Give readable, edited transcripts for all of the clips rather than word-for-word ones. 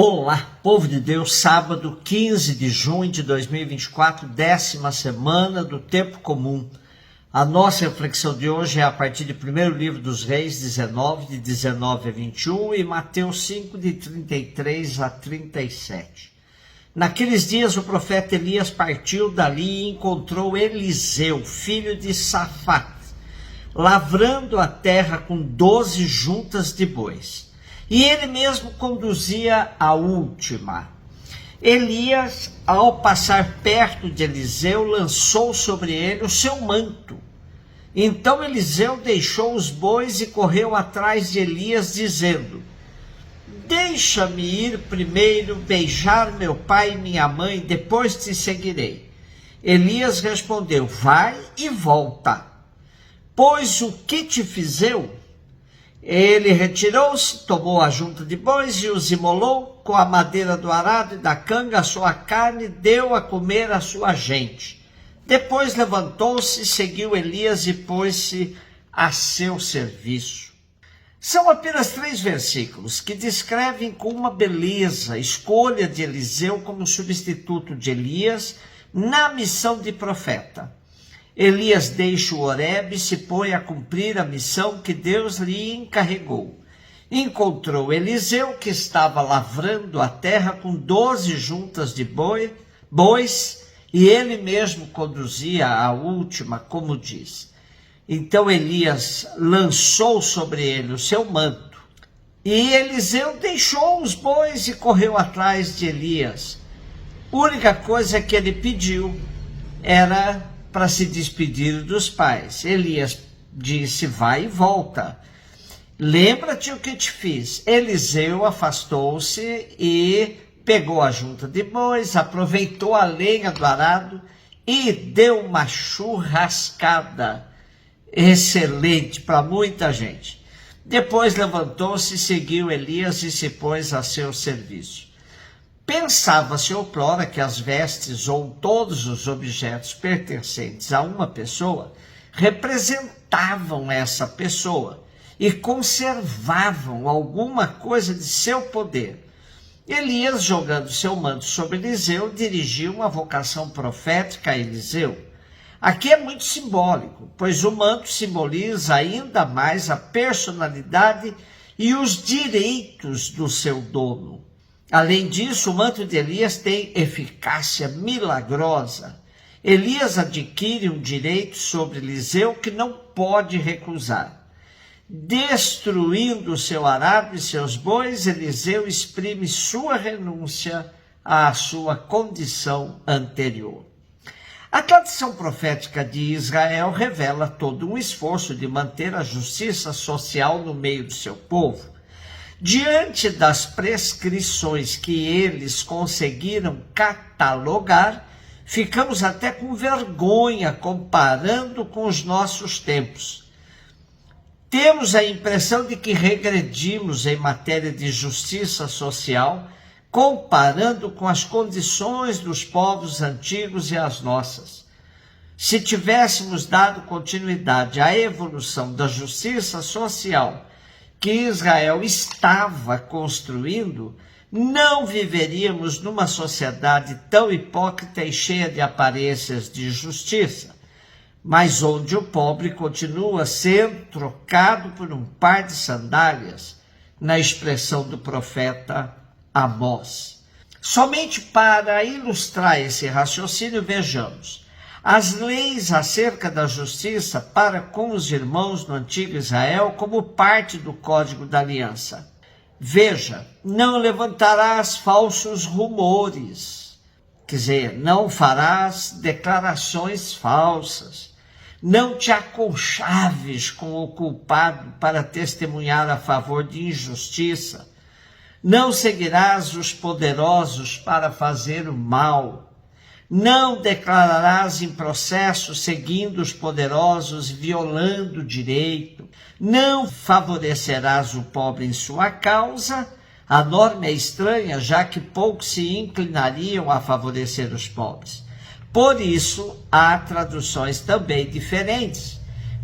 Olá, povo de Deus, sábado 15 de junho de 2024, 10ª semana do Tempo Comum. A nossa reflexão de hoje é a partir do primeiro livro dos Reis, 19, de 19 a 21, e Mateus 5, de 33 a 37. Naqueles dias o profeta Elias partiu dali e encontrou Eliseu, filho de Safate, lavrando a terra com 12 juntas de bois. E ele mesmo conduzia a última. Elias, ao passar perto de Eliseu, lançou sobre ele o seu manto. Então Eliseu deixou os bois e correu atrás de Elias, dizendo: deixa-me ir primeiro beijar meu pai e minha mãe, depois te seguirei. Elias respondeu: vai e volta, pois o que te fizeu? Ele retirou-se, tomou a junta de bois e os imolou com a madeira do arado e da canga, a sua carne, deu a comer à sua gente. Depois levantou-se, seguiu Elias e pôs-se a seu serviço. São apenas 3 versículos que descrevem com uma beleza a escolha de Eliseu como substituto de Elias na missão de profeta. Elias deixa o Horebe e se põe a cumprir a missão que Deus lhe encarregou. Encontrou Eliseu, que estava lavrando a terra com 12 juntas de bois, e ele mesmo conduzia a última, como diz. Então Elias lançou sobre ele o seu manto, e Eliseu deixou os bois e correu atrás de Elias. A única coisa que ele pediu era para se despedir dos pais. Elias disse: vai e volta. Lembra-te o que te fiz. Eliseu afastou-se e pegou a junta de bois, aproveitou a lenha do arado e deu uma churrascada excelente para muita gente. Depois levantou-se, seguiu Elias e se pôs a seu serviço. Pensava-se outrora que as vestes ou todos os objetos pertencentes a uma pessoa representavam essa pessoa e conservavam alguma coisa de seu poder. Elias, jogando seu manto sobre Eliseu, dirigiu uma vocação profética a Eliseu. Aqui é muito simbólico, pois o manto simboliza ainda mais a personalidade e os direitos do seu dono. Além disso, o manto de Elias tem eficácia milagrosa. Elias adquire um direito sobre Eliseu que não pode recusar. Destruindo seu arado e seus bois, Eliseu exprime sua renúncia à sua condição anterior. A tradição profética de Israel revela todo um esforço de manter a justiça social no meio do seu povo. Diante das prescrições que eles conseguiram catalogar, ficamos até com vergonha comparando com os nossos tempos. Temos a impressão de que regredimos em matéria de justiça social, comparando com as condições dos povos antigos e as nossas. Se tivéssemos dado continuidade à evolução da justiça social que Israel estava construindo, não viveríamos numa sociedade tão hipócrita e cheia de aparências de justiça, mas onde o pobre continua sendo trocado por um par de sandálias, na expressão do profeta Amós. Somente para ilustrar esse raciocínio, vejamos as leis acerca da justiça para com os irmãos no antigo Israel como parte do Código da Aliança. Veja, não levantarás falsos rumores, quer dizer, não farás declarações falsas, não te aconchaves com o culpado para testemunhar a favor de injustiça, não seguirás os poderosos para fazer o mal, não declararás em processo seguindo os poderosos, violando o direito. Não favorecerás o pobre em sua causa. A norma é estranha, já que poucos se inclinariam a favorecer os pobres. Por isso, há traduções também diferentes,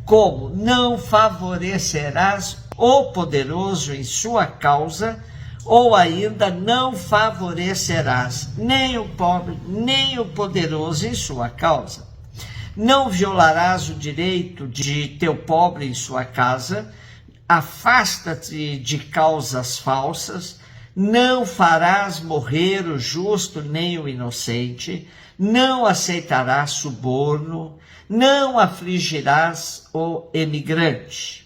como não favorecerás o poderoso em sua causa, Ou ainda, não favorecerás nem o pobre, nem o poderoso em sua causa. Não violarás o direito de teu pobre em sua casa, afasta-te de causas falsas, não farás morrer o justo nem o inocente, não aceitarás suborno, não afligirás o emigrante.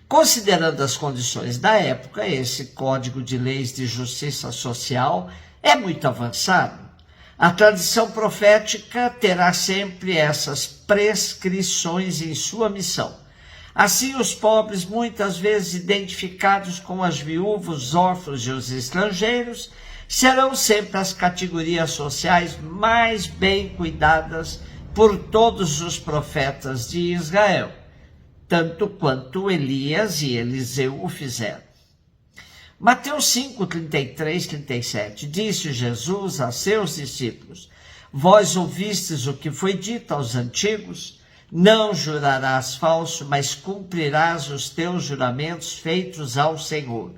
Considerando as condições da época, esse Código de Leis de Justiça Social é muito avançado. A tradição profética terá sempre essas prescrições em sua missão. Assim, os pobres, muitas vezes identificados com as viúvas, os órfãos e os estrangeiros, serão sempre as categorias sociais mais bem cuidadas por todos os profetas de Israel, tanto quanto Elias e Eliseu o fizeram. Mateus 5, 33, 37, disse Jesus a seus discípulos: vós ouvistes o que foi dito aos antigos, não jurarás falso, mas cumprirás os teus juramentos feitos ao Senhor.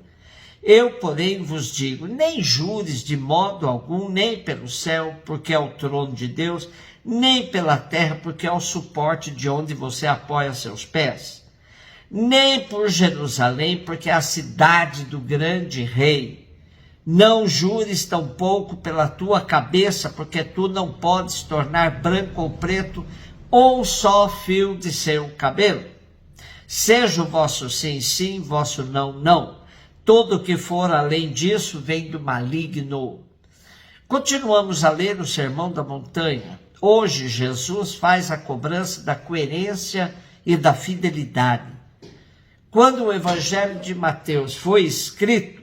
Eu, porém, vos digo, nem jures de modo algum, nem pelo céu, porque é o trono de Deus, nem pela terra, porque é o suporte de onde você apoia seus pés, nem por Jerusalém, porque é a cidade do grande rei. Não jures tampouco pela tua cabeça, porque tu não podes tornar branco ou preto um só fio de seu cabelo. Seja o vosso sim, sim, vosso não, não. Todo o que for além disso vem do maligno. Continuamos a ler o Sermão da Montanha. Hoje, Jesus faz a cobrança da coerência e da fidelidade. Quando o Evangelho de Mateus foi escrito,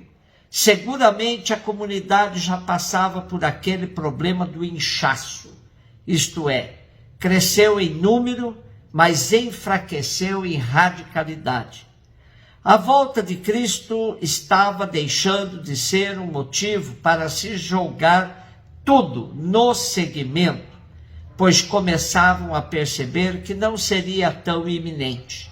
seguramente a comunidade já passava por aquele problema do inchaço, isto é, cresceu em número, mas enfraqueceu em radicalidade. A volta de Cristo estava deixando de ser um motivo para se jogar tudo no seguimento, pois começavam a perceber que não seria tão iminente.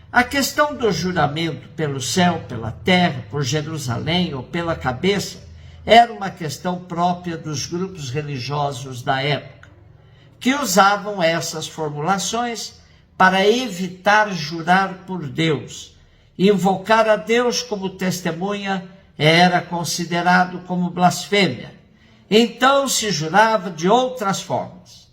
A questão do juramento pelo céu, pela terra, por Jerusalém ou pela cabeça era uma questão própria dos grupos religiosos da época, que usavam essas formulações para evitar jurar por Deus. Invocar a Deus como testemunha era considerado como blasfêmia. Então se jurava de outras formas.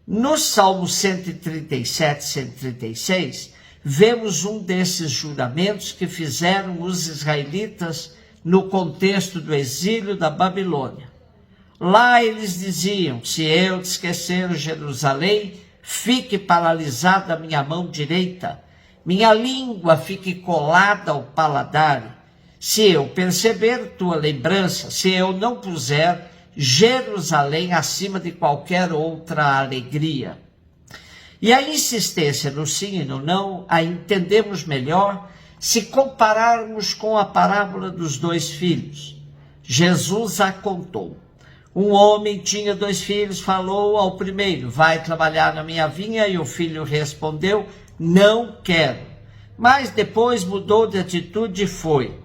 No Salmo 137, 136, vemos um desses juramentos que fizeram os israelitas no contexto do exílio da Babilônia. Lá eles diziam: se eu te esquecer Jerusalém, fique paralisada a minha mão direita, minha língua fique colada ao paladar, se eu perceber tua lembrança, se eu não puser Jerusalém acima de qualquer outra alegria. E a insistência no sim e no não a entendemos melhor se compararmos com a parábola dos dois filhos. Jesus a contou. Um homem tinha 2 filhos, falou ao primeiro: vai trabalhar na minha vinha, e o filho respondeu: não quero. Mas depois mudou de atitude e foi.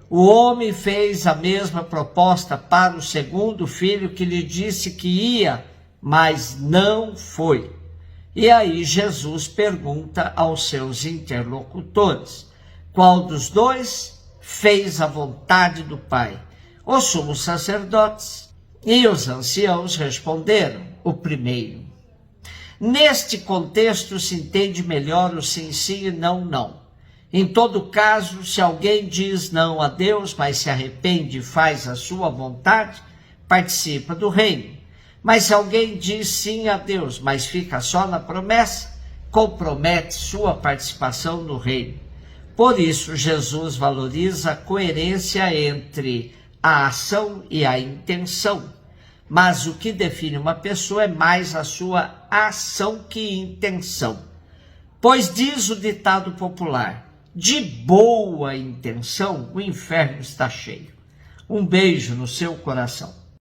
O homem fez a mesma proposta para o segundo filho, que lhe disse que ia, mas não foi. E aí Jesus pergunta aos seus interlocutores: qual dos dois fez a vontade do Pai? Os sumos sacerdotes e os anciãos responderam: o primeiro. Neste contexto se entende melhor o sim, sim e não, não. Em todo caso, se alguém diz não a Deus, mas se arrepende e faz a sua vontade, participa do reino. Mas se alguém diz sim a Deus, mas fica só na promessa, compromete sua participação no reino. Por isso, Jesus valoriza a coerência entre a ação e a intenção. Mas o que define uma pessoa é mais a sua ação que intenção. Pois diz o ditado popular: de boa intenção o inferno está cheio. Um beijo no seu coração.